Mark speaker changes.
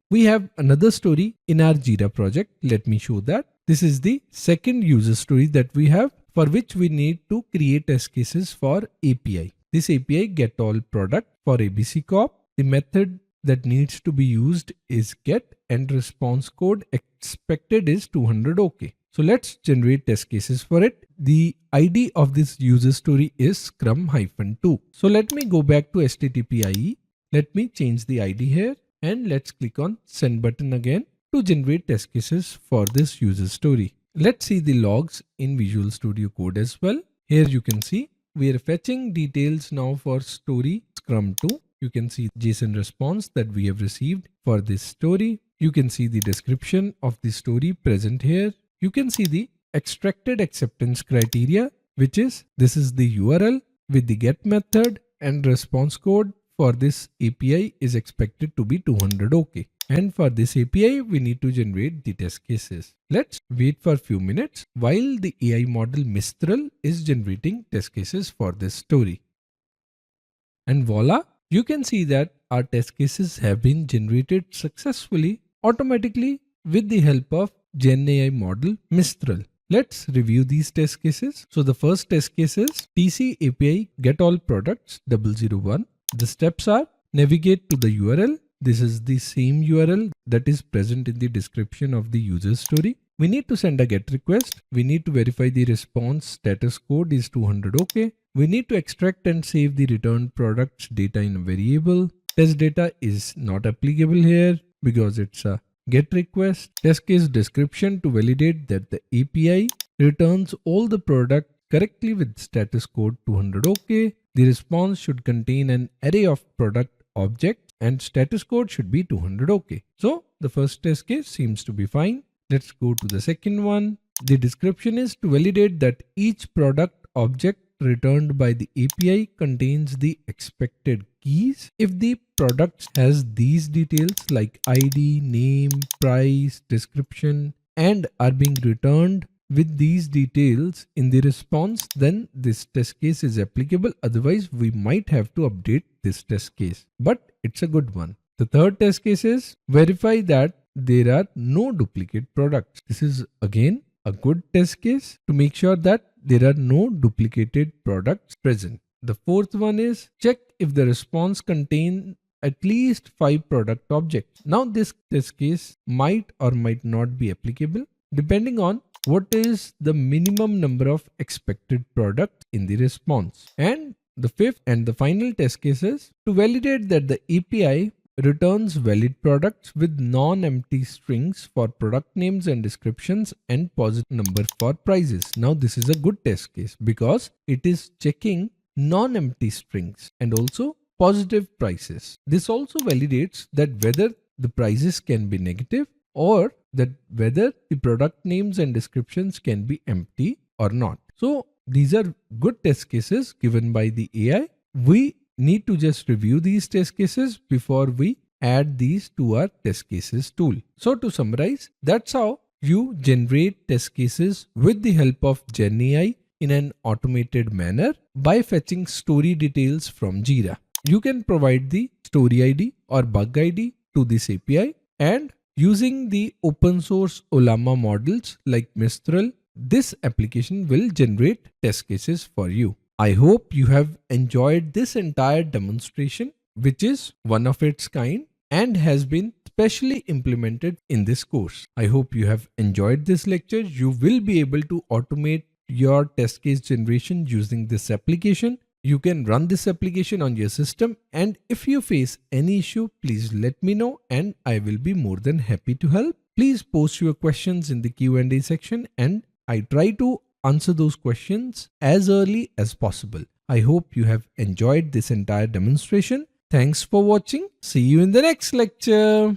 Speaker 1: We have another story in our Jira project. Let me show that. This is the second user story that we have, for which we need to create test cases for API. This API get all product for ABC Corp. The method that needs to be used is get, and response code expected is 200 OK. So let's generate test cases for it. The ID of this user story is scrum-2. So let me go back to HTTP-IE. Let me change the ID here and let's click on send button again to generate test cases for this user story. Let's see the logs in Visual Studio Code as well. Here you can see we are fetching details now for story scrum-2. You can see JSON response that we have received for this story. You can see the description of the story present here. You can see the extracted acceptance criteria, which is this is the URL with the get method, and response code for this API is expected to be 200 OK. And for this API, we need to generate the test cases. Let's wait for a few minutes while the AI model Mistral is generating test cases for this story. And voila, you can see that our test cases have been generated successfully automatically with the help of GenAI model Mistral. Let's review these test cases. So the first test case is TC API get all products 001. The steps are navigate to the URL. This is the same URL that is present in the description of the user story. We need to send a GET request. We need to verify the response status code is 200 OK. We need to extract and save the returned products data in a variable. Test data is not applicable here because it's a GET request. Test case description to validate that the API returns all the product correctly with status code 200 OK. The response should contain an array of product objects and status code should be 200 OK. So the first test case seems to be fine. Let's go to the second one. The description is to validate that each product object returned by the API contains the expected keys. If the product has these details like ID, name, price, description, and are being returned with these details in the response, then this test case is applicable. Otherwise, we might have to update this test case, but it's a good one. The third test case is verify that there are no duplicate products. This is again a good test case to make sure that there are no duplicated products present. The fourth one is check if the response contains at least 5 product objects. Now this test case might or might not be applicable depending on what is the minimum number of expected products in the response. And the fifth and the final test case is to validate that the API returns valid products with non-empty strings for product names and descriptions and positive number for prices. Now this is a good test case because it is checking non-empty strings and also positive prices. This also validates that whether the prices can be negative or that whether the product names and descriptions can be empty or not. So these are good test cases given by the AI. We need to just review these test cases before we add these to our test cases tool. So to summarize, that's how you generate test cases with the help of GenAI in an automated manner by fetching story details from Jira. You can provide the story ID or bug ID to this API, and using the open source Ollama models like Mistral, this application will generate test cases for you. I hope you have enjoyed this entire demonstration, which is one of its kind and has been specially implemented in this course. I hope you have enjoyed this lecture. You will be able to automate your test case generation using this application. You can run this application on your system, and if you face any issue, please let me know and I will be more than happy to help. Please post your questions in the Q&A section and I try to answer those questions as early as possible. I hope you have enjoyed this entire demonstration. Thanks for watching. See you in the next lecture.